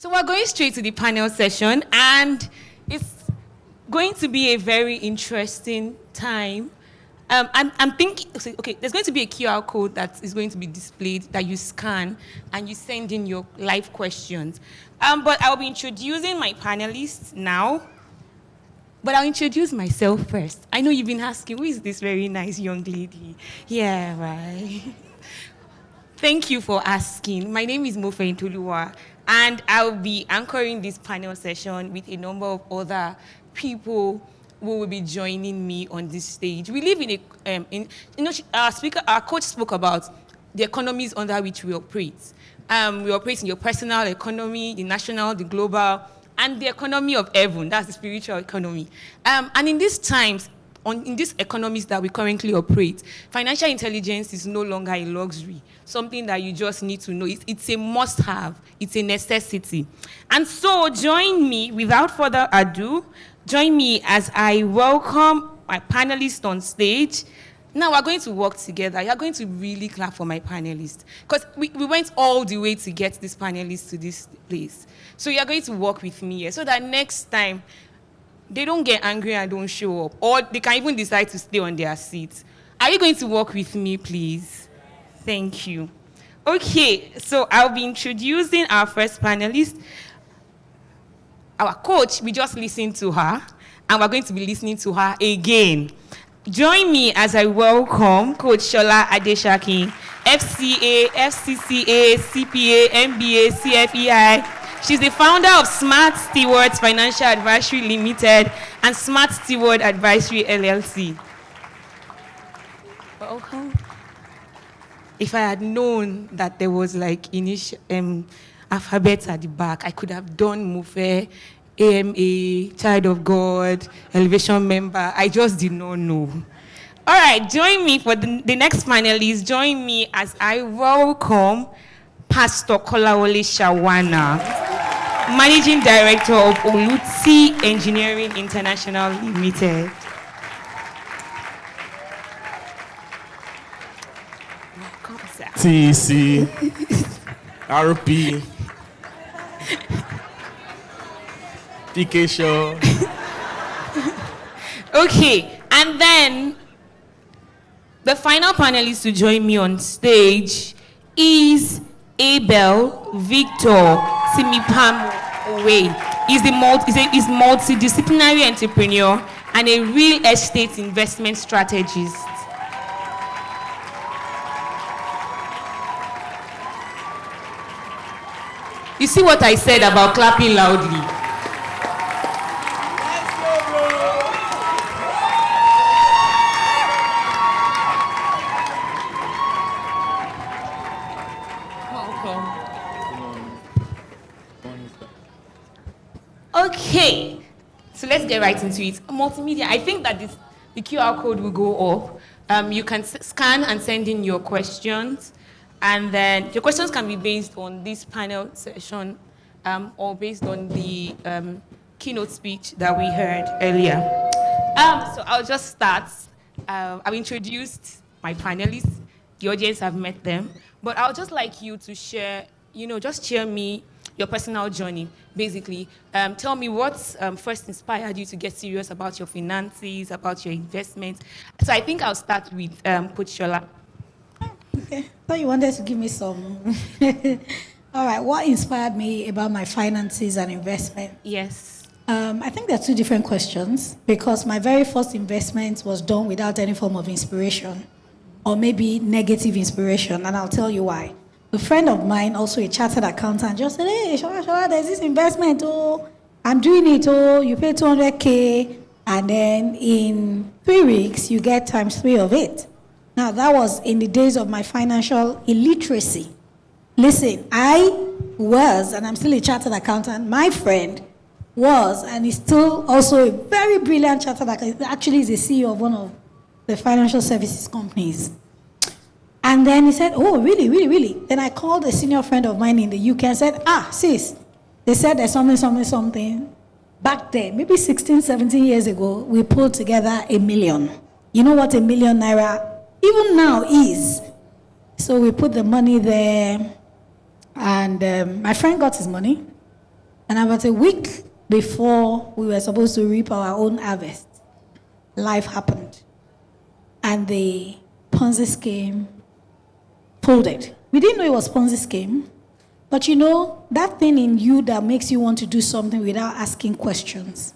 So we're going straight to the panel session, and it's going to be a very interesting time. I'm thinking, okay, there's going to be a QR code that is going to be displayed that you scan and you send in your live questions. But I'll be introducing my panelists now. But I'll introduce myself first. I know you've been asking, who is this very nice young lady? Yeah, right. Thank you for asking. My name is Mofe Ntuluwa, and I'll be anchoring this panel session with a number of other people who will be joining me on this stage. We live in our coach spoke about the economies under which we operate. We operate in your personal economy, the national, the global, and the economy of heaven. That's the spiritual economy. And in these times, in these economies that we currently operate, financial intelligence is no longer a luxury, something that you just need to know. It's a must-have. It's a necessity. And so join me, without further ado, join me as I welcome my panelists on stage. Now we're going to work together. You're going to really clap for my panelists, because we went all the way to get these panelists to this place. So you're going to work with me here so that next time they don't get angry and don't show up, or they can even decide to stay on their seats. Are you going to work with me, please? Thank you. Okay, so I'll be introducing our first panelist. Our coach, we just listened to her, and we're going to be listening to her again. Join me as I welcome Coach Sola Adesakin, FCA, FCCA, CPA, MBA, CFEI. She's the founder of Smart Stewards Financial Advisory Limited and Smart Steward Advisory LLC. Welcome. If I had known that there was like initial alphabets at the back, I could have done Mufe, AMA, Child of God, Elevation Member. I just did not know. All right, join me for the next panelist. Join me as I welcome Pastor Kolawole Shawana, Managing Director of Oluti Engineering International Limited. Welcome, sir. TEC, RP, PK Show. Okay, and then the final panelist to join me on stage is Abel Victor Simipamowe. He's multidisciplinary entrepreneur and a real estate investment strategist. You see what I said about clapping loudly? Okay, so let's get right into it. Multimedia, I think that the QR code will go up. You can scan and send in your questions, and then your questions can be based on this panel session or based on the keynote speech that we heard earlier. So I'll just start. I've introduced my panelists. The audience have met them, but I'll just like you to share, just share me your personal journey, basically. Tell me what first inspired you to get serious about your finances, about your investments. So I think I'll start with Coach Sola. Okay, thought you wanted to give me some. All right, what inspired me about my finances and investment? Yes. I think there are two different questions, because my very first investment was done without any form of inspiration, or maybe negative inspiration, and I'll tell you why. A friend of mine, also a chartered accountant, just said, hey, Shola, there's this investment, I'm doing it, you pay 200K, and then in 3 weeks, you get times 3 of it. Now, that was in the days of my financial illiteracy. Listen, I was, and I'm still a chartered accountant, my friend was, and is still also a very brilliant chartered accountant, actually is the CEO of one of the financial services companies. And then he said, oh, really, really, really? Then I called a senior friend of mine in the UK and said, sis, they said there's something. Back then, maybe 16, 17 years ago, we pulled together $1 million. You know what ₦1 million even now is? So we put the money there, and my friend got his money. And about a week before we were supposed to reap our own harvest, life happened. And the Ponzi scheme folded. We didn't know it was Ponzi scheme, but that thing in you that makes you want to do something without asking questions.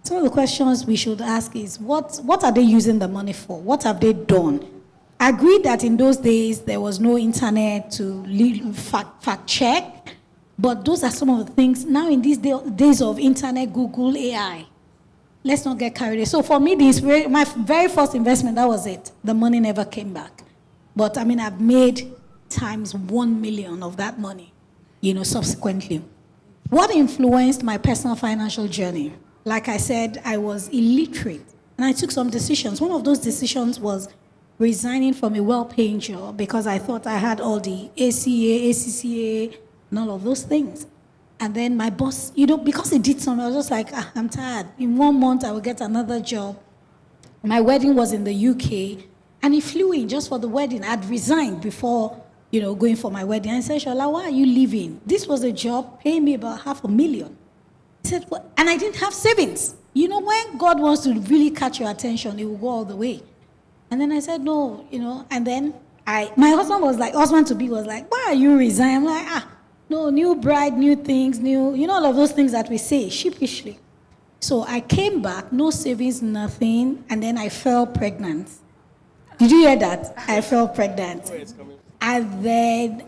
Some of the questions we should ask is, what are they using the money for? What have they done? I agree that in those days there was no internet to fact check, but those are some of the things. Now in these days of internet, Google, AI, let's not get carried away. So for me, my very first investment, that was it. The money never came back. But I've made times 1 million of that money, subsequently. What influenced my personal financial journey? Like I said, I was illiterate, and I took some decisions. One of those decisions was resigning from a well-paying job because I thought I had all the ACA, ACCA, and all of those things. And then my boss, because he did something, I was just like, I'm tired. In 1 month, I will get another job. My wedding was in the UK, and he flew in just for the wedding. I'd resigned before, going for my wedding. I said, Shola, why are you leaving? This was a job paying me about $500,000. He said, what? And I didn't have savings. When God wants to really catch your attention, He will go all the way. And then I said, no, and then my husband-to-be was like, why are you resigning? I'm like, no, new bride, new things, all of those things that we say sheepishly. So I came back, no savings, nothing, and then I fell pregnant. Did you hear that? I fell pregnant. And then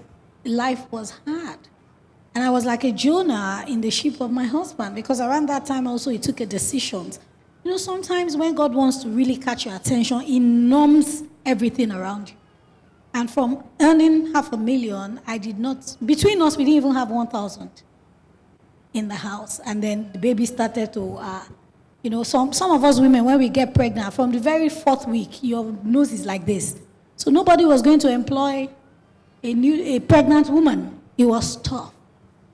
life was hard. And I was like a Jonah in the ship of my husband, because around that time also he took a decision. Sometimes when God wants to really catch your attention, He numbs everything around you. And from earning $500,000, I did not, between us, we didn't even have 1,000 in the house. And then the baby started to, some of us women, when we get pregnant, from the very 4th week, your nose is like this. So nobody was going to employ a pregnant woman. It was tough.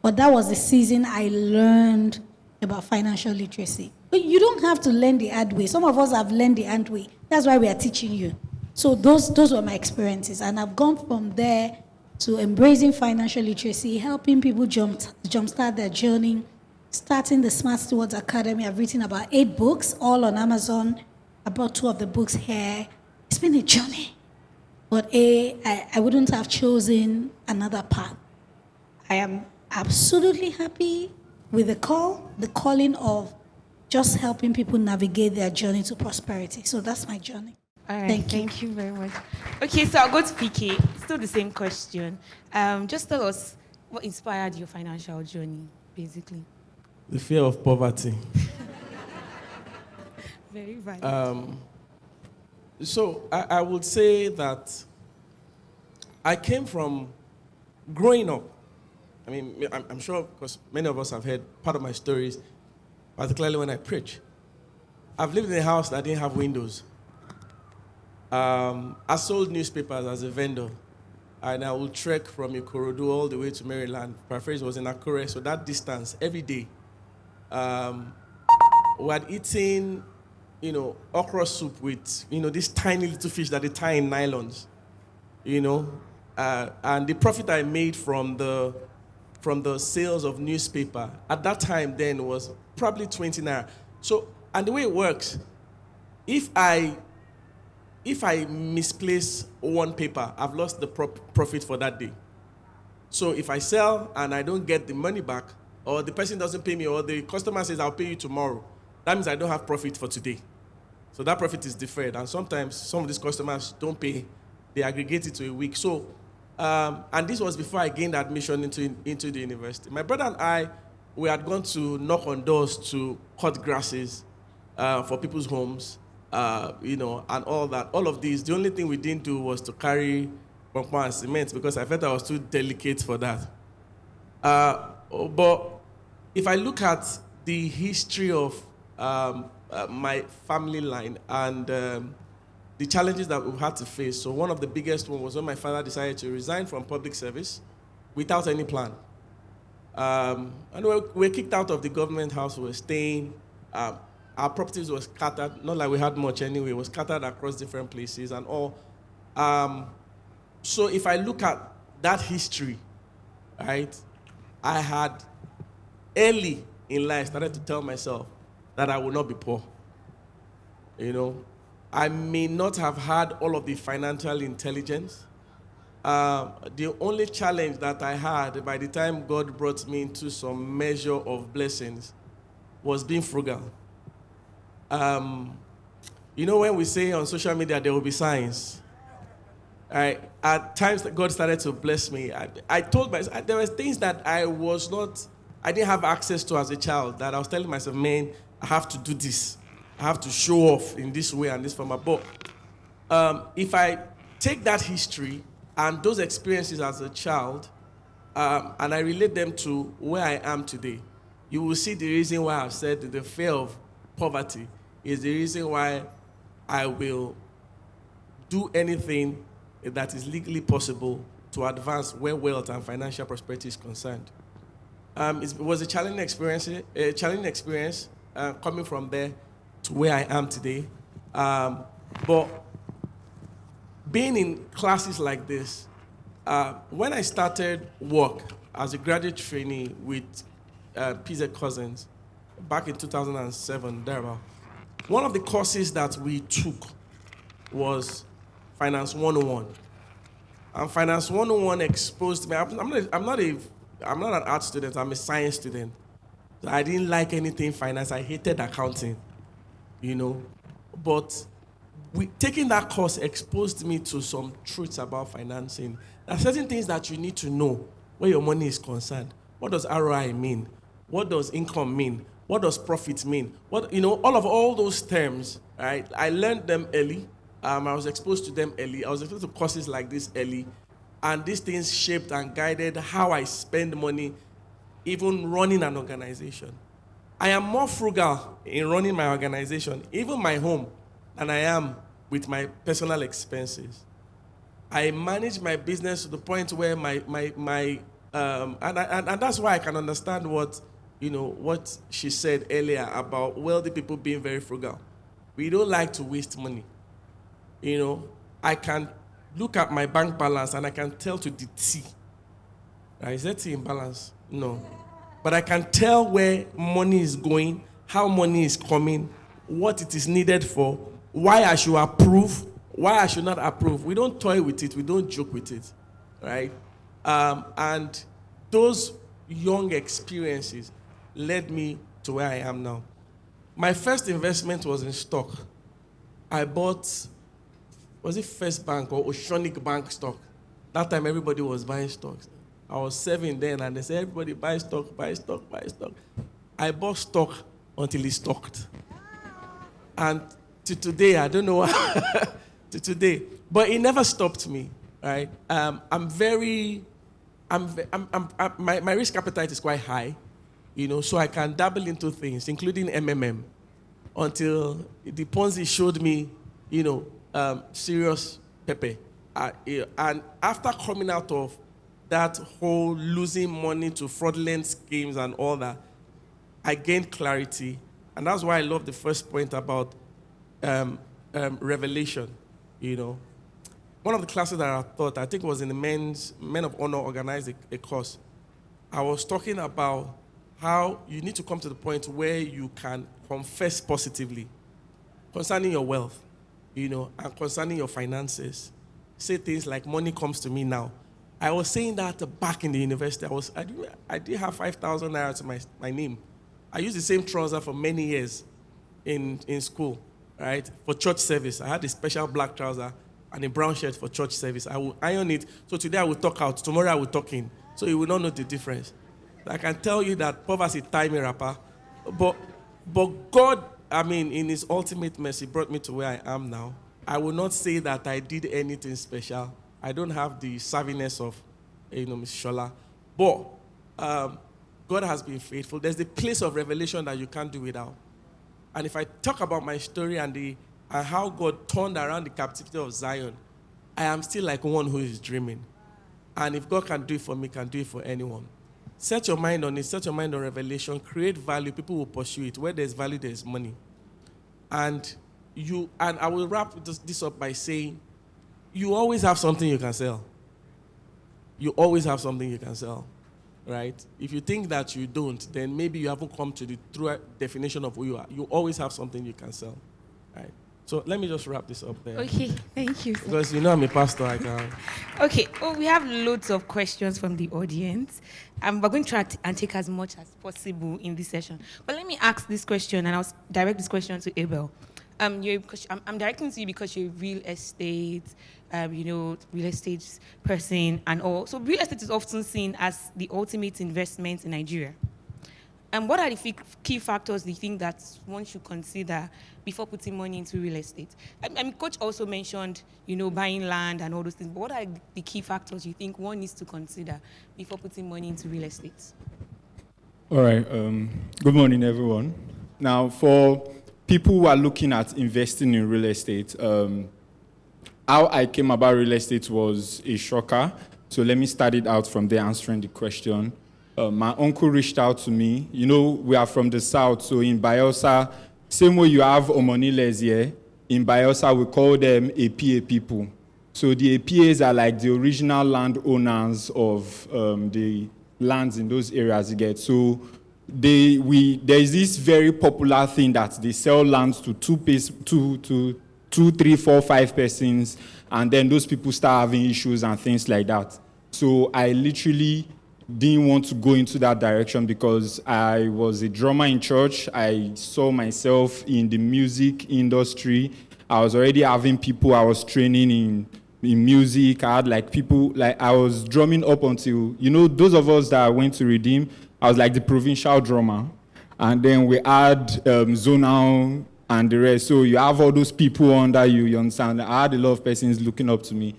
But that was the season I learned about financial literacy. But you don't have to learn the hard way. Some of us have learned the hard way. That's why we are teaching you. So those were my experiences. And I've gone from there to embracing financial literacy, helping people jumpstart their journey, starting the Smart Stewards Academy. I've written about 8 books, all on Amazon. I brought 2 of the books here. It's been a journey. But I wouldn't have chosen another path. I am absolutely happy with the calling of just helping people navigate their journey to prosperity. So that's my journey. All right, thank you very much. Okay, so I'll go to PK. Still the same question. Just tell us what inspired your financial journey, basically. The fear of poverty. Very valid. So I would say that I came from growing up. I'm sure because many of us have heard part of my stories, particularly when I preach. I've lived in a house that didn't have windows. I sold newspapers as a vendor, and I would trek from Ikorodu all the way to Maryland. Paraphrase was in Akure, so that distance every day. We had eaten, okra soup with, this tiny little fish that they tie in nylons, and the profit I made from the sales of newspaper at that time then was probably 20 naira. So, and the way it works, if I misplace one paper, I've lost the profit for that day. So if I sell and I don't get the money back, or the person doesn't pay me, or the customer says, I'll pay you tomorrow, that means I don't have profit for today. So that profit is deferred. And sometimes some of these customers don't pay. They aggregate it to a week. So, and this was before I gained admission into the university. My brother and I, we had gone to knock on doors to cut grasses for people's homes, and all that. All of these, the only thing we didn't do was to carry and cement because I felt I was too delicate for that. But if I look at the history of my family line and the challenges that we've had to face, so one of the biggest one was when my father decided to resign from public service without any plan. And we were kicked out of the government house we were staying. Our properties were scattered, not like we had much anyway, it was scattered across different places and all. So if I look at that history, right, I had early in life, started to tell myself that I will not be poor. You know, I may not have had all of the financial intelligence. The only challenge that I had by the time God brought me into some measure of blessings was being frugal. You know, when we say on social media there will be signs, at times that God started to bless me, I told myself there were things that I didn't have access to as a child, that I was telling myself, man, I have to do this. I have to show off in this way and this format. But if I take that history and those experiences as a child, and I relate them to where I am today, you will see the reason why I've said that the fear of poverty is the reason why I will do anything that is legally possible to advance where wealth and financial prosperity is concerned. It was a challenging experience coming from there to where I am today. But being in classes like this, when I started work as a graduate trainee with PZ Cousins back in 2007, thereabout, one of the courses that we took was Finance 101. And Finance 101 exposed me. I'm not an art student, I'm a science student. So I didn't like anything finance. I hated accounting, you know. But taking that course exposed me to some truths about financing. There are certain things that you need to know where your money is concerned. What does ROI mean? What does income mean? What does profit mean? All those terms, right? I learned them early. I was exposed to them early. I was exposed to courses like this early. And these things shaped and guided how I spend money, even running an organization. I am more frugal in running my organization, even my home, than I am with my personal expenses. I manage my business to the point where and that's why I can understand what she said earlier about wealthy people being very frugal. We don't like to waste money. I can look at my bank balance and I can tell to the T. Is that T in balance? No. But I can tell where money is going, how money is coming, what it is needed for, why I should approve, why I should not approve. We don't toy with it. We don't joke with it, right? And those young experiences led me to where I am now. My first investment was in stock. I bought, was it First Bank or Oceanic Bank stock? That time everybody was buying stocks. I was 7 then, and they said, everybody buy stock, buy stock, buy stock. I bought stock until it stocked. And to today, I don't know why, to today. But it never stopped me, right? My risk appetite is quite high, so I can dabble into things, including MMM, until the Ponzi showed me, serious pepper. And after coming out of that whole losing money to fraudulent schemes and all that, I gained clarity. And that's why I love the first point about revelation, One of the classes that I taught, I think it was in the Men of Honor organized a course. I was talking about how you need to come to the point where you can confess positively concerning your wealth, and concerning your finances. Say things like, money comes to me now. I was saying that back in the university. I did have 5,000 naira to my name. I used the same trouser for many years in school, right? For church service. I had a special black trouser and a brown shirt for church service. I will iron it. So today I will talk out. Tomorrow I will talk in. So you will not know the difference. I can tell you that poverty tied me rapper. But God, in his ultimate mercy, brought me to where I am now. I will not say that I did anything special. I don't have the savviness of, Ms. Sola. But God has been faithful. There's the place of revelation that you can't do without. And if I talk about my story and how God turned around the captivity of Zion, I am still like one who is dreaming. And if God can do it for me, can do it for anyone. Set your mind on it. Set your mind on revelation. Create value. People will pursue it. Where there's value, there's money. And I will wrap this up by saying, you always have something you can sell. You always have something you can sell. right? If you think that you don't, then maybe you haven't come to the true definition of who you are. You always have something you can sell, right? So let me just wrap this up there. Okay, thank you. Because you know I'm a pastor, I can. Okay, we have loads of questions from the audience. We're going to try and take as much as possible in this session. But let me ask this question, and I'll direct this question to Abel. I'm directing to you because you're real estate, real estate person and all. So real estate is often seen as the ultimate investment in Nigeria. And what are the key factors do you think that one should consider before putting money into real estate? Coach also mentioned, buying land and all those things. But what are the key factors you think one needs to consider before putting money into real estate? All right. Good morning, everyone. Now, for people who are looking at investing in real estate, how I came about real estate was a shocker. So let me start it out from there, answering the question. My uncle reached out to me. We are from the south, so in Bayelsa, same way you have Omoniles here, in Bayelsa we call them APA people. So the APAs are like the original landowners of the lands in those areas you get. So there's this very popular thing that they sell lands to two, 3, 4, 5 persons, and then those people start having issues and things like that. So I literally didn't want to go into that direction because I was a drummer in church. I saw myself in the music industry. I was already having people I was training in music. I had people, I was drumming up until, those of us that went to Redeem, I was like the provincial drummer. And then we had Zonal and the rest. So you have all those people under you understand? I had a lot of persons looking up to me.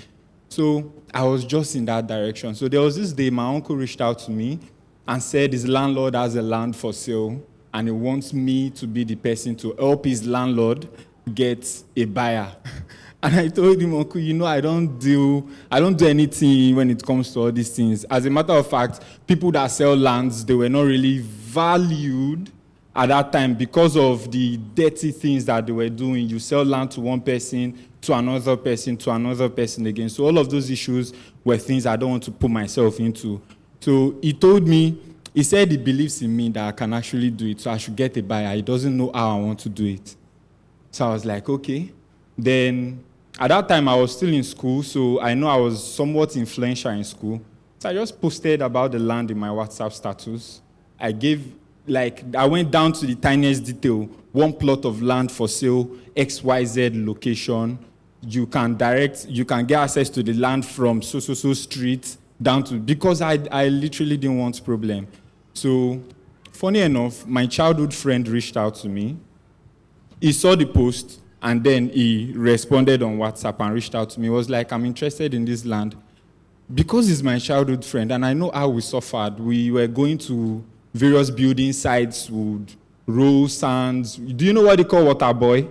So I was just in that direction. So there was this day my uncle reached out to me and said his landlord has a land for sale and he wants me to be the person to help his landlord get a buyer. And I told him, Uncle, I don't do anything when it comes to all these things. As a matter of fact, people that sell lands, they were not really valued at that time because of the dirty things that they were doing. You sell land to one person, to another person again. So all of those issues were things I don't want to put myself into. So he told me, he said he believes in me that I can actually do it, so I should get a buyer. He doesn't know how I want to do it. So I was like, okay. Then at that time, I was still in school, so I know I was somewhat influential in school. So I just posted about the land in my WhatsApp status. I went down to the tiniest detail, one plot of land for sale, XYZ location. You can get access to the land from so street down to, because I literally didn't want problem. So, funny enough, my childhood friend reached out to me. He saw the post, and then he responded on WhatsApp and reached out to me. He was like, I'm interested in this land. Because he's my childhood friend, and I know how we suffered. We were going to various building sites, would roll sands. Do you know what they call water boy?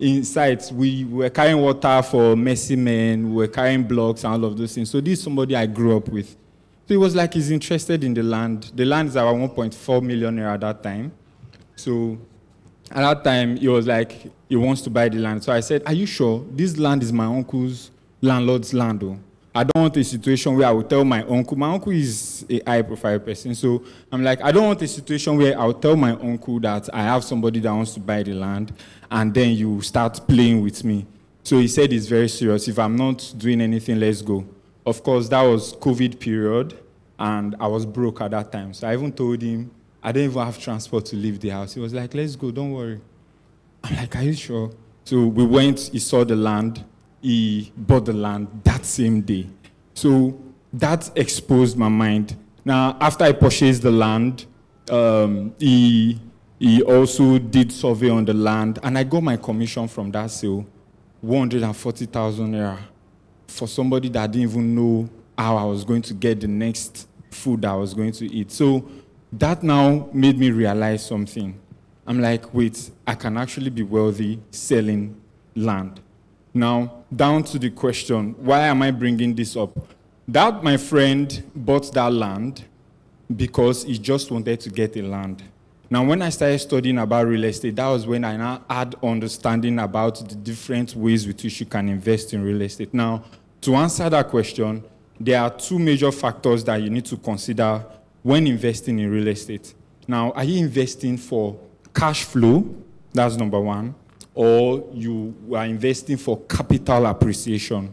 In sites, we were carrying water for messy men, we were carrying blocks and all of those things. So this is somebody I grew up with. So he was like, he's interested in the land. The land is about 1.4 million at that time. So at that time, he was like, he wants to buy the land. So I said, are you sure? This land is my uncle's landlord's land, though. I don't want a situation where I will tell my uncle is a high-profile person, so I'm like, I don't want a situation where I'll tell my uncle that I have somebody that wants to buy the land, and then you start playing with me. So he said it's very serious. If I'm not doing anything, let's go. Of course, that was COVID period, and I was broke at that time. So I even told him, I don't even have transport to leave the house. He was like, let's go, don't worry. I'm like, are you sure? So we went, he saw the land. He bought the land that same day. So that exposed my mind. Now, after I purchased the land, he also did survey on the land, and I got my commission from that sale, 140,000 naira, for somebody that didn't even know how I was going to get the next food I was going to eat. So that now made me realize something. I'm like, wait, I can actually be wealthy selling land. Now, down to the question, why am I bringing this up? That my friend bought that land because he just wanted to get a land. Now, when I started studying about real estate, that was when I now had understanding about the different ways with which you can invest in real estate. Now, to answer that question, there are two major factors that you need to consider when investing in real estate. Now, are you investing for cash flow? That's number one. Or you are investing for capital appreciation?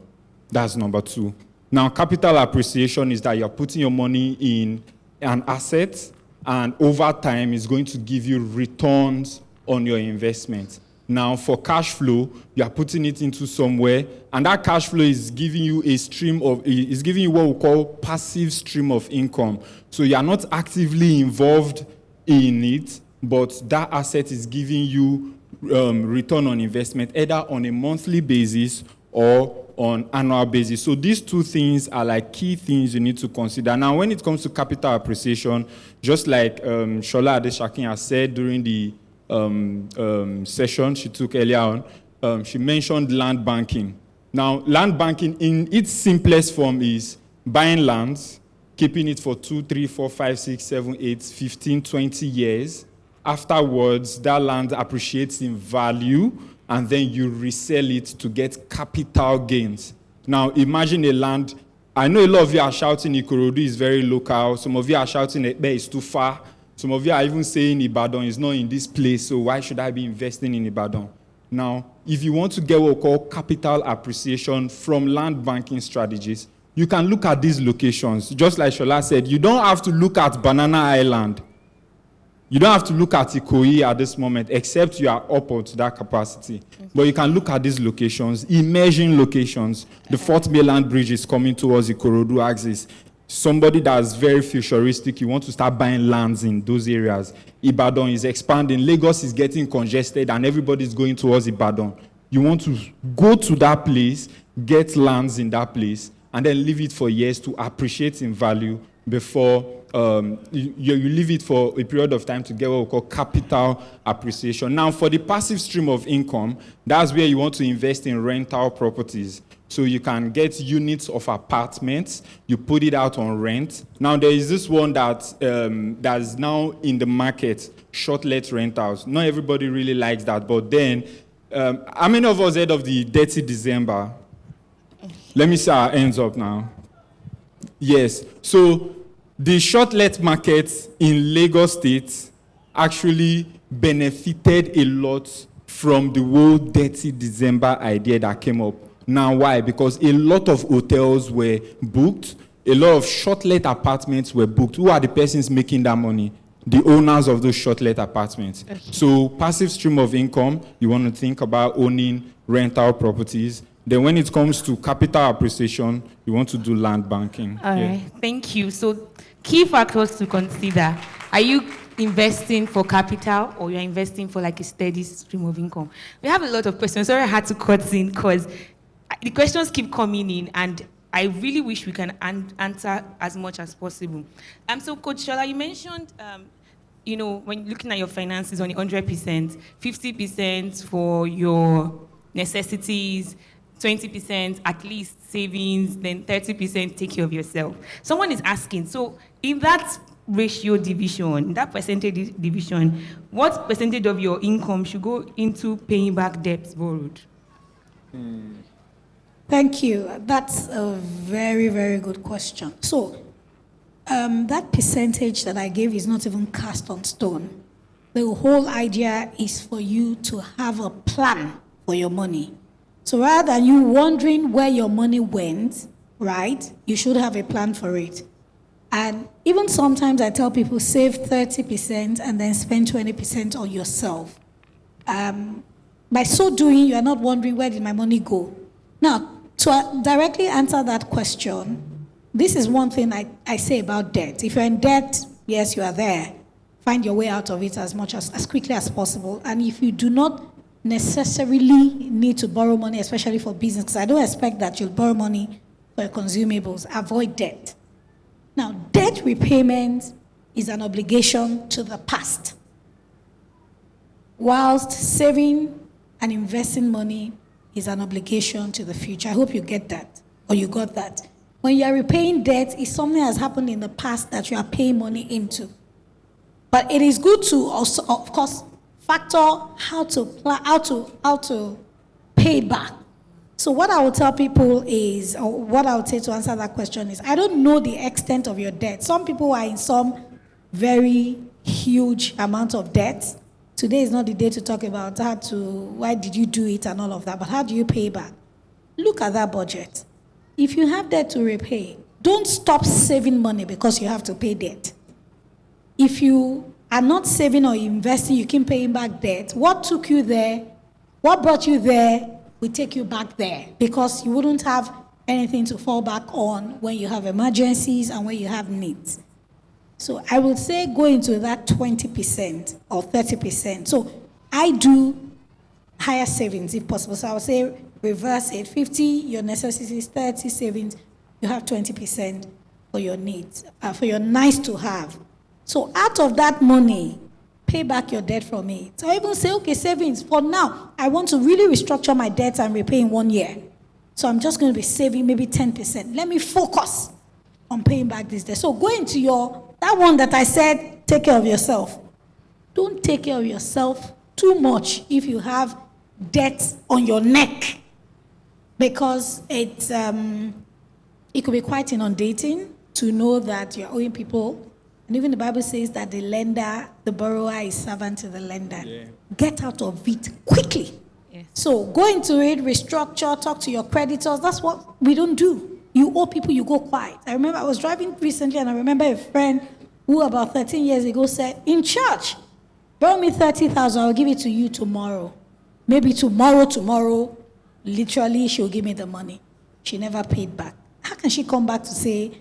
That's number two. Now, capital appreciation is that you're putting your money in an asset, and over time, it's going to give you returns on your investment. Now, for cash flow, you are putting it into somewhere, and that cash flow is giving you is giving you what we call passive stream of income. So you are not actively involved in it, but that asset is giving you return on investment, either on a monthly basis or on annual basis. So these two things are like key things you need to consider. Now, when it comes to capital appreciation, just like Sola Adesakin has said during the session she took earlier on, she mentioned land banking. Now, land banking in its simplest form is buying lands, keeping it for 2, 3, 4, 5, 6, 7, 8, 15, 20 years. Afterwards, that land appreciates in value, and then you resell it to get capital gains. Now, imagine a land. I know a lot of you are shouting Ikorodu is very local. Some of you are shouting Ekpe is too far. Some of you are even saying Ibadan is not in this place, so why should I be investing in Ibadan? Now, if you want to get what we call capital appreciation from land banking strategies, you can look at these locations. Just like Shola said, you don't have to look at Banana Island. You don't have to look at Ikoyi at this moment, except you are up to that capacity. Okay. But you can look at these locations, emerging locations. The Fort Mainland Bridge is coming towards the Ikorodu axis. Somebody that's very futuristic, you want to start buying lands in those areas. Ibadan is expanding. Lagos is getting congested, and everybody's going towards Ibadan. You want to go to that place, get lands in that place, and then leave it for years to appreciate in value before you leave it for a period of time to get what we call capital appreciation. Now, for the passive stream of income, that's where you want to invest in rental properties. So you can get units of apartments, you put it out on rent. Now, there is this one that's now in the market, short-let rentals. Not everybody really likes that, but then, how many of us heard of the Dirty December? Let me see our hands up now. Yes. So the short-let market in Lagos State actually benefited a lot from the whole Dirty December idea that came up. Now, why? Because a lot of hotels were booked, a lot of short-let apartments were booked. Who are the persons making that money? The owners of those short-let apartments. Okay. So passive stream of income, you want to think about owning rental properties. Then when it comes to capital appreciation, you want to do land banking. All right, thank you. So key factors to consider. Are you investing for capital, or you're investing for like a steady stream of income? We have a lot of questions. Sorry I had to cut in because the questions keep coming in, and I really wish we can answer as much as possible. So Coach Shola, you mentioned, when looking at your finances on 100%, 50% for your necessities, 20% at least savings, then 30% take care of yourself. Someone is asking, so in that ratio division, that percentage division, what percentage of your income should go into paying back debts borrowed? Thank you. That's a very, very good question. So that percentage that I gave is not even cast on stone. The whole idea is for you to have a plan for your money. So rather than you wondering where your money went, right, you should have a plan for it. And even sometimes I tell people save 30% and then spend 20% on yourself. By so doing, you are not wondering where did my money go. Now, to directly answer that question, this is one thing I say about debt. If you're in debt, yes, you are there. Find your way out of it as quickly as possible. And if you do not necessarily need to borrow money, especially for business, because I don't expect that you'll borrow money for your consumables, avoid debt. Now, debt repayment is an obligation to the past, whilst saving and investing money is an obligation to the future. I hope you get that, or you got that. When you are repaying debt, it's something that has happened in the past that you are paying money into. But it is good to also, of course, factor how to pay back. So what I will tell people is, or what I would say to answer that question is, I don't know the extent of your debt. Some people are in some very huge amount of debt. Today is not the day to talk about why did you do it and all of that, but how do you pay back? Look at that budget. If you have debt to repay, don't stop saving money because you have to pay debt. If you are not saving or investing, you keep paying back debt. What took you there? What brought you there will take you back there, because you wouldn't have anything to fall back on when you have emergencies and when you have needs. So I would say go into that 20% or 30%. So I do higher savings if possible. So I would say reverse it. 50, your necessities, 30 savings, you have 20% for your needs, for your nice to have. So out of that money, pay back your debt from it. So I even say, okay, savings, for now, I want to really restructure my debt and repay in 1 year. So I'm just going to be saving maybe 10%. Let me focus on paying back this debt. So go into that one that I said, take care of yourself. Don't take care of yourself too much if you have debt on your neck, because it could be quite inundating to know that you're owing people. And even the Bible says that the borrower is servant to the lender. Yeah. Get out of it quickly. Yes. So go into it, restructure, talk to your creditors. That's what we don't do. You owe people, you go quiet. I remember I was driving recently and I remember a friend who about 13 years ago said, in church, borrow me 30,000, I'll give it to you tomorrow. Maybe tomorrow, literally she'll give me the money. She never paid back. How can she come back to say,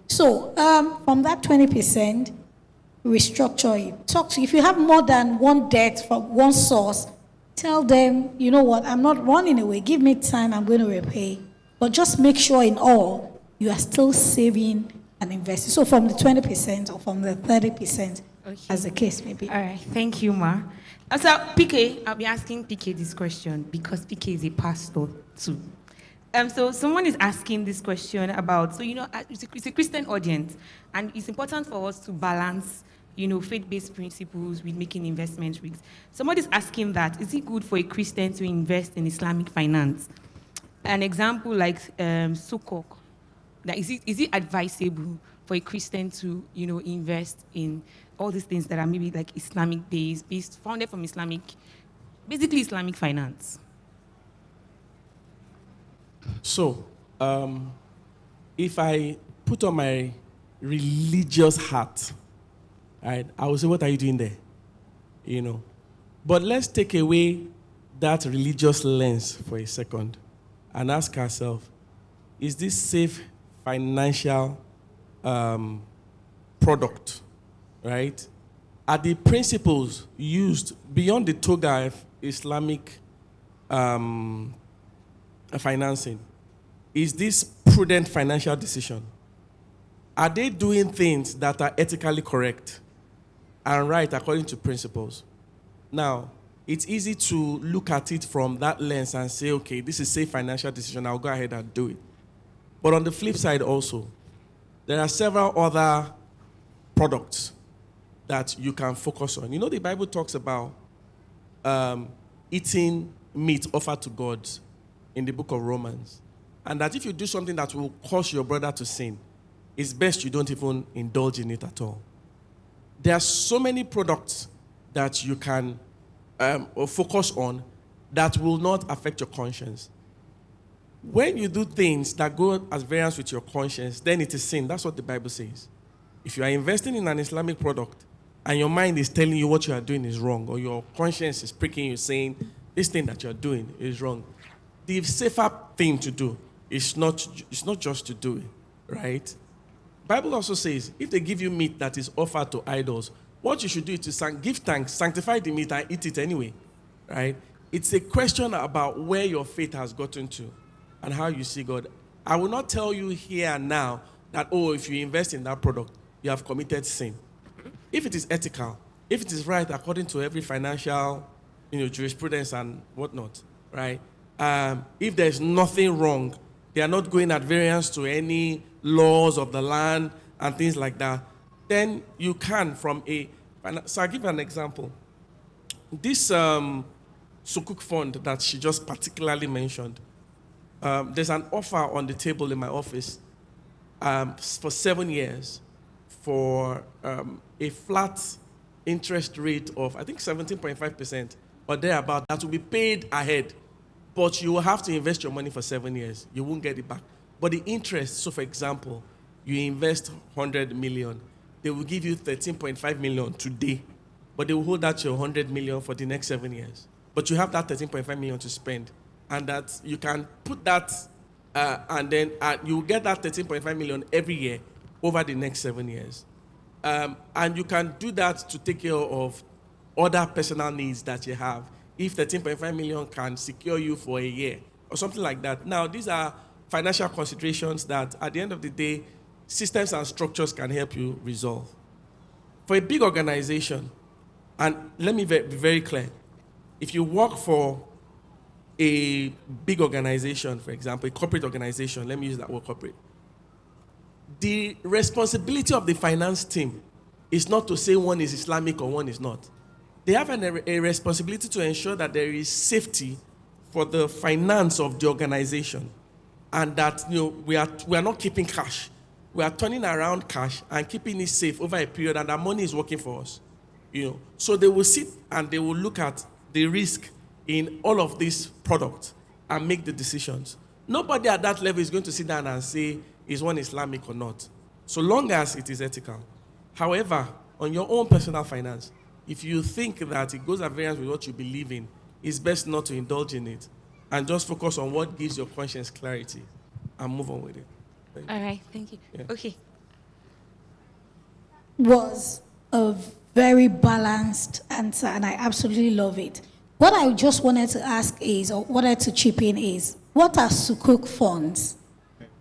So from that 20%, restructure it. If you have more than one debt from one source, tell them, you know what, I'm not running away. Give me time, I'm going to repay. But just make sure in all, you are still saving and investing. So from the 20% or from the 30%, as the case may be. All right, thank you, Ma. So, PK, I'll be asking PK this question because PK is a pastor too. So someone is asking this question about, it's a Christian audience, and it's important for us to balance, faith-based principles with making investment risks. Somebody's asking that, is it good for a Christian to invest in Islamic finance? An example like Sukuk, is it advisable for a Christian to, invest in all these things that are maybe like Islamic-based, founded from basically Islamic finance? So, if I put on my religious hat, right, I will say, what are you doing there? But let's take away that religious lens for a second and ask ourselves, is this safe financial product, right? Are the principles used beyond the toga of Islamic financing? Is this prudent financial decision? Are they doing things that are ethically correct and right according to principles? Now, it's easy to look at it from that lens and say, okay, this is a safe financial decision, I'll go ahead and do it. But on the flip side also, there are several other products that you can focus on. The Bible talks about eating meat offered to God in the book of Romans. And that if you do something that will cause your brother to sin, it's best you don't even indulge in it at all. There are so many products that you can focus on that will not affect your conscience. When you do things that go as variance with your conscience, then it is sin. That's what the Bible says. If you are investing in an Islamic product and your mind is telling you what you are doing is wrong, or your conscience is pricking you saying this thing that you are doing is wrong, the safer thing to do is not just to do it, right? Bible also says, if they give you meat that is offered to idols, what you should do is to give thanks, sanctify the meat, and eat it anyway, right? It's a question about where your faith has gotten to and how you see God. I will not tell you here and now that, if you invest in that product, you have committed sin. If it is ethical, if it is right according to every financial, jurisprudence and whatnot, right? If there's nothing wrong, they are not going at variance to any laws of the land and things like that, then you can so I'll give an example. This Sukuk fund that she just particularly mentioned, There's an offer on the table in my office for 7 years for a flat interest rate of, I think, 17.5% or thereabout that will be paid ahead. But you will have to invest your money for 7 years. You won't get it back. But the interest, so for example, you invest 100 million, they will give you 13.5 million today, but they will hold out your 100 million for the next 7 years. But you have that 13.5 million to spend, and that you can put that, and then you will get that 13.5 million every year over the next 7 years. And you can do that to take care of other personal needs that you have. If 13.5 million can secure you for a year or something like that. Now, these are financial considerations that at the end of the day, systems and structures can help you resolve. For a big organization, and let me be very clear, if you work for a big organization, for example, a corporate organization, let me use that word corporate, the responsibility of the finance team is not to say one is Islamic or one is not. They have a responsibility to ensure that there is safety for the finance of the organization, and that we are not keeping cash. We are turning around cash and keeping it safe over a period, and that money is working for us. So they will sit and they will look at the risk in all of these products and make the decisions. Nobody at that level is going to sit down and say, is one Islamic or not, so long as it is ethical. However, on your own personal finance, if you think that it goes at variance with what you believe in, it's best not to indulge in it and just focus on what gives your conscience clarity and move on with it. All right, thank you. Yeah. Okay. Was a very balanced answer, and I absolutely love it. What I just wanted to ask is, or wanted to chip in is, what are Sukuk funds?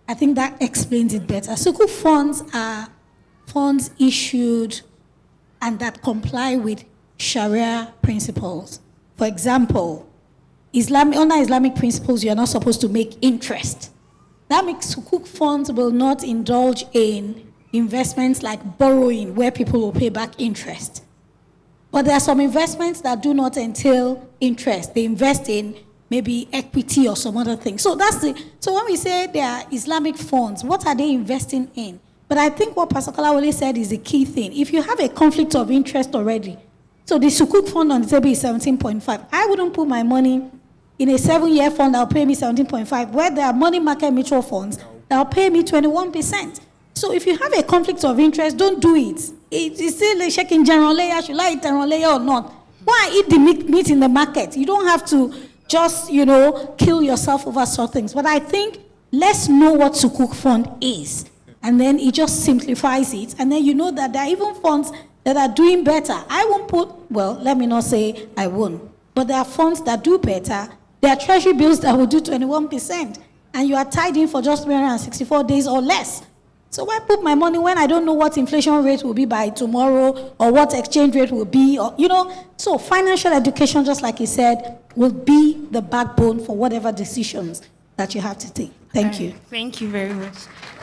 I think that explains it better. Sukuk funds are funds issued and that comply with Sharia principles. For example, under Islamic principles, you are not supposed to make interest. That makes Sukuk funds will not indulge in investments like borrowing, where people will pay back interest. But there are some investments that do not entail interest. They invest in maybe equity or some other thing. So when we say they are Islamic funds, what are they investing in? But I think what Pastor Kolawole said is the key thing. If you have a conflict of interest already, so the Sukuk fund on the table is 17.5. I wouldn't put my money in a 7-year fund that will pay me 17.5, where there are money market mutual funds that will pay me 21%. So if you have a conflict of interest, don't do it. It's still a check in general layer, should I eat general layer or not? Why eat the meat in the market? You don't have to just, kill yourself over certain things. But I think let's know what Sukuk fund is. And then it just simplifies it. And then you know that there are even funds that are doing better. I won't let me not say I won't. But there are funds that do better. There are treasury bills that will do 21%. And you are tied in for just 364 days or less. So why put my money when I don't know what inflation rate will be by tomorrow or what exchange rate will be? So financial education, just like he said, will be the backbone for whatever decisions that you have to take. Thank you. Thank you very much.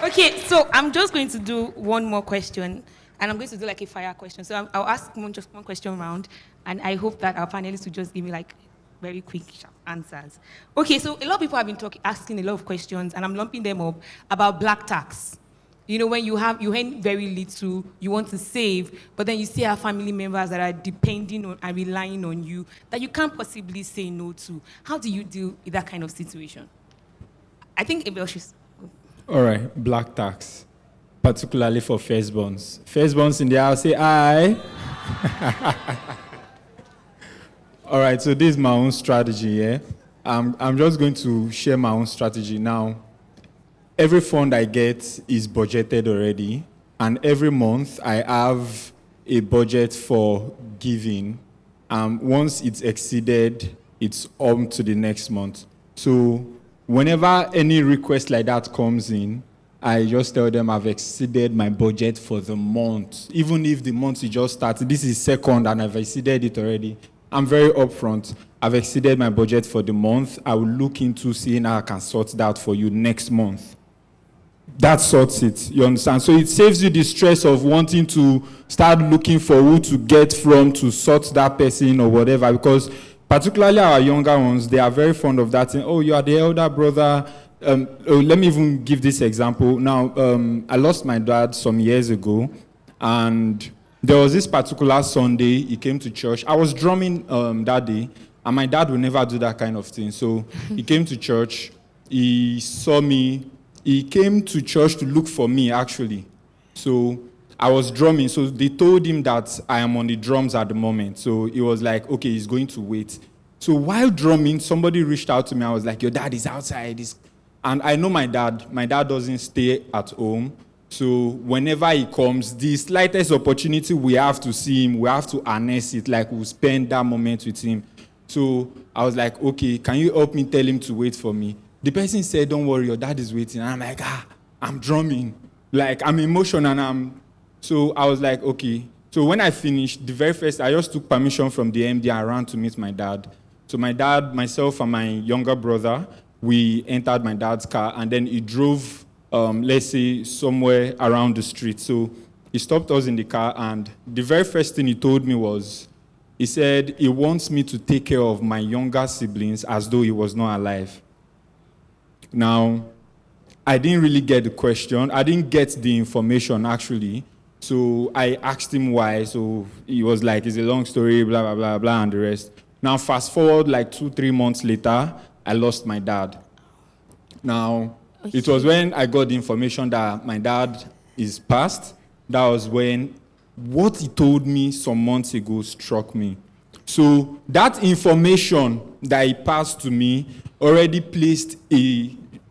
Okay, so I'm just going to do one more question, and I'm going to do like a fire question. So I'll ask just one question round, and I hope that our panelists will just give me like very quick answers. Okay, so a lot of people have been asking a lot of questions, and I'm lumping them up about black tax. When you earn very little, you want to save, but then you still have family members that are depending on and relying on you that you can't possibly say no to. How do you deal with that kind of situation? I think Abel should. All right, black tax, particularly for firstborns. Firstborns in the house, say aye. All right, so this is my own strategy, yeah? I'm just going to share my own strategy now. Every fund I get is budgeted already, and every month I have a budget for giving. Once it's exceeded, it's on to the next month. So whenever any request like that comes in, I just tell them I've exceeded my budget for the month. Even if the month is just started, this is second and I've exceeded it already. I'm very upfront. I've exceeded my budget for the month. I will look into seeing how I can sort that for you next month. That sorts it, you understand? So it saves you the stress of wanting to start looking for who to get from to sort that person or whatever, because particularly our younger ones, they are very fond of that thing. Oh, you are the elder brother, let me even give this example. Now, I lost my dad some years ago, and there was this particular Sunday, he came to church. I was drumming that day, and my dad would never do that kind of thing. So he came to church, he saw me, he came to church to look for me, actually. So I was drumming, so they told him that I am on the drums at the moment. So he was like, okay, he's going to wait. So while drumming, somebody reached out to me. I was like, your dad is outside. And I know my dad. My dad doesn't stay at home. So whenever he comes, the slightest opportunity we have to see him, we have to harness it, like we'll spend that moment with him. So I was like, okay, can you help me tell him to wait for me? The person said, don't worry, your dad is waiting. And I'm like, I'm drumming. Like, I'm emotional, so I was like, okay. So when I finished, the very first, I just took permission from the MD and ran to meet my dad. So my dad, myself, and my younger brother, we entered my dad's car, and then he drove, let's say, somewhere around the street. So he stopped us in the car, and the very first thing he told me was, he said he wants me to take care of my younger siblings as though he was not alive. Now, I didn't really get the question. I didn't get the information, actually. So I asked him why. So he was like, it's a long story, blah, blah, blah, blah, and the rest. Now, fast forward like 2-3 months later, I lost my dad. Now, It was when I got the information that my dad is passed. That was when what he told me some months ago struck me. So that information that he passed to me already placed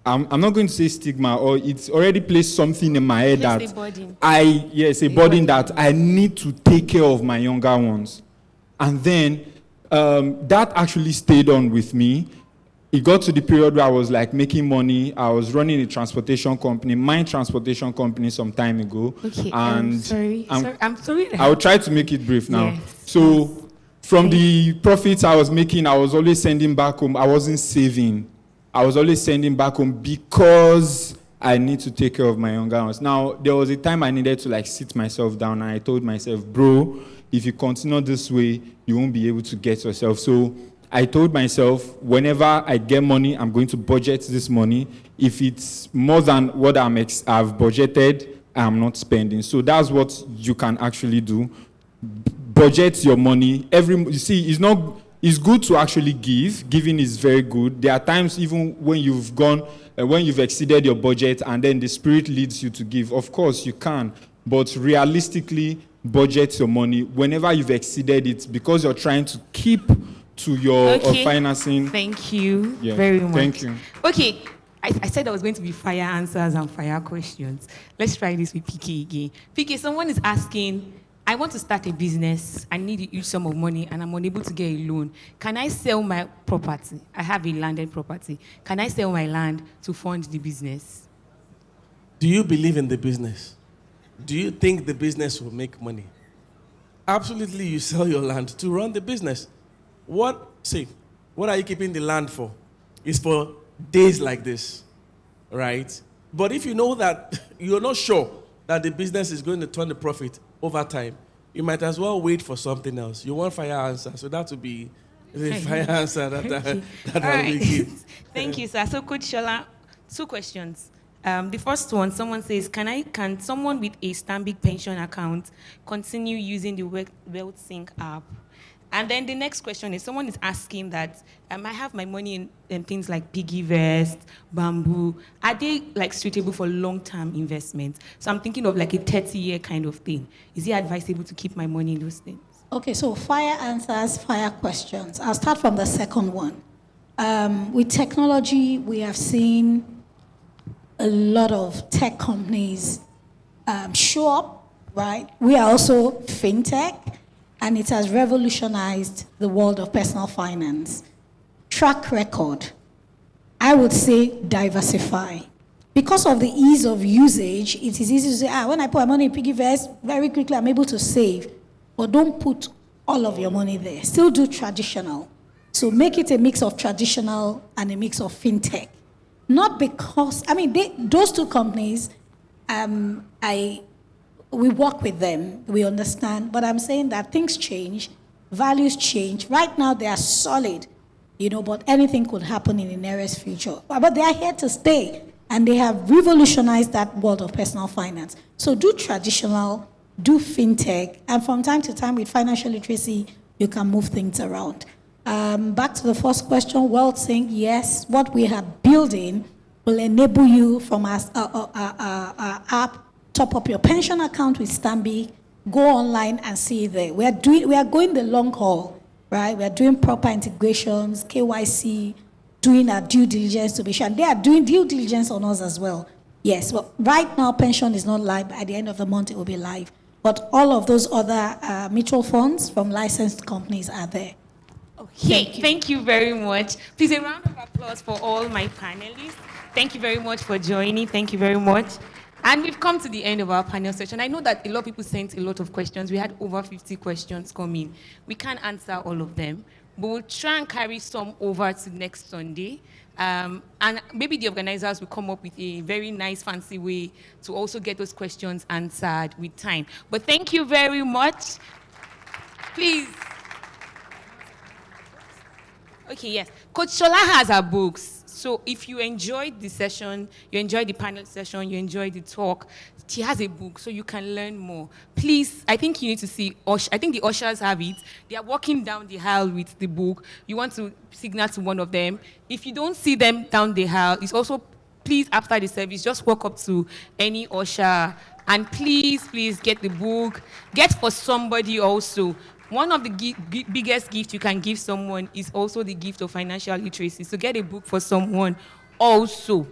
I'm not going to say stigma, or it's already placed something in my head that a burden. a burden that I need to take care of my younger ones. And then that actually stayed on with me. It got to the period where I was like making money. I was running a transportation company, my transportation company, some time ago. Okay, and I'm sorry. I will try to make it brief now. Yes. So from the profits I was making, I was always sending back home. I wasn't saving. I was always sending back home because I need to take care of my younger ones. Now, there was a time I needed to like sit myself down, and I told myself, bro, if you continue this way, you won't be able to get yourself. So I told myself, whenever I get money, I'm going to budget this money. If it's more than what I've budgeted, I'm not spending. So that's what you can actually do. Budget your money. You see, it's good to actually give. Giving is very good. There are times even when you've exceeded your budget and then the Spirit leads you to give. Of course, you can. But realistically, budget your money whenever you've exceeded it, because you're trying to keep to your financing. Thank you very much. Thank you. Okay, I said there was going to be fire answers and fire questions. Let's try this with PK again. PK, someone is asking, I want to start a business. I need a huge sum of money and I'm unable to get a loan. Can I sell my property? I have a landed property. Can I sell my land to fund the business? Do you believe in the business? Do you think the business will make money? Absolutely, you sell your land to run the business. What are you keeping the land for? It's for days like this, right? But if you know that you're not sure that the business is going to turn the profit over time, you might as well wait for something else. You want fire answer, so that would be the fire answer that I will give. Thank you, sir. So, Coach Sola, 2 questions. The first one, someone says, can someone with a Stanbic pension account continue using the WealthSync app? And then the next question is, someone is asking that I have my money in things like PiggyVest, Bamboo. Are they like suitable for long-term investments? So I'm thinking of like a 30-year kind of thing. Is it advisable to keep my money in those things? Okay, so fire answers, fire questions. I'll start from the second one. With technology, we have seen a lot of tech companies show up, right? We are also fintech, and it has revolutionized the world of personal finance. Track record, I would say diversify. Because of the ease of usage, it is easy to say, when I put my money in PiggyVest, very quickly I'm able to save. But don't put all of your money there. Still do traditional. So make it a mix of traditional and a mix of fintech. Not because, those 2 companies, we work with them, we understand, but I'm saying that things change, values change. Right now, they are solid. but anything could happen in the nearest future. But they are here to stay, and they have revolutionized that world of personal finance. So do traditional, do fintech, and from time to time with financial literacy, you can move things around. Back to the first question, WealthSync, yes, what we are building will enable you from our app, top up your pension account with Stanbic, go online and see it there. We are going the long haul, right? We are doing proper integrations, KYC, doing our due diligence to be sure. And they are doing due diligence on us as well. Yes, well, right now pension is not live, but at the end of the month it will be live. But all of those other mutual funds from licensed companies are there. Okay, thank you very much. Please, a round of applause for all my panelists. Thank you very much for joining. Thank you very much. And we've come to the end of our panel session. I know that a lot of people sent a lot of questions. We had over 50 questions come in. We can't answer all of them, but we'll try and carry some over to next Sunday. And maybe the organizers will come up with a very nice, fancy way to also get those questions answered with time. But thank you very much. Please. Okay, yes. Coach Sola has her books. So if you enjoyed the session, you enjoyed the panel session, you enjoyed the talk, she has a book so you can learn more. Please, I think you need to see, I think the ushers have it. They are walking down the aisle with the book. You want to signal to one of them. If you don't see them down the aisle, it's also, please, after the service, just walk up to any usher and please get the book. Get for somebody also. One of the biggest gifts you can give someone is also the gift of financial literacy. So get a book for someone also.